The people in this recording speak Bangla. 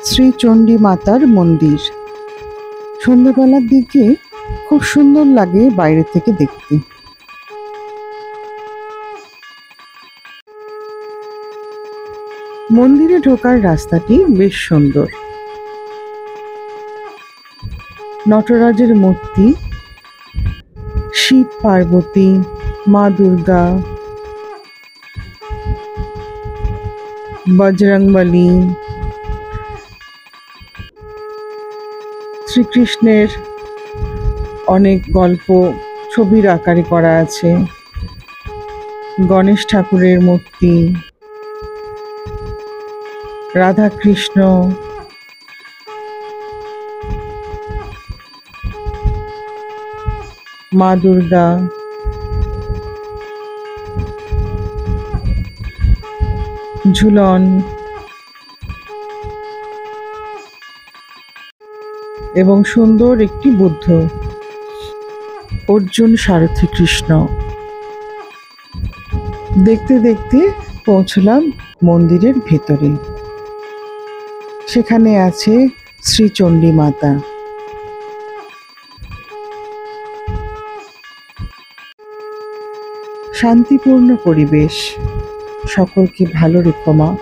শ্রী চণ্ডী মাতার মন্দির। সন্ধ্যাবেলার দিকে খুব সুন্দর লাগে বাইরে থেকে দেখতে। মন্দিরে ঢোকার রাস্তাটি বেশ সুন্দর। নটরাজের মূর্তি, শিব পার্বতী, মা দুর্গা, বজরংবলী, শ্রীকৃষ্ণের অনেক গল্প ছবির আকারে করা আছে, গণেশ ঠাকুরের মূর্তি, রাধা কৃষ্ণ, মা দুর্গা, ঝুলন এবং সুন্দর একটি বুদ্ধ, অর্জুন সারথি কৃষ্ণ। দেখতে দেখতে পৌঁছলাম মন্দিরের ভেতরে। সেখানে আছে শ্রী চণ্ডী মাতা। শান্তিপূর্ণ পরিবেশ। সকলকে ভালো রেখো মা।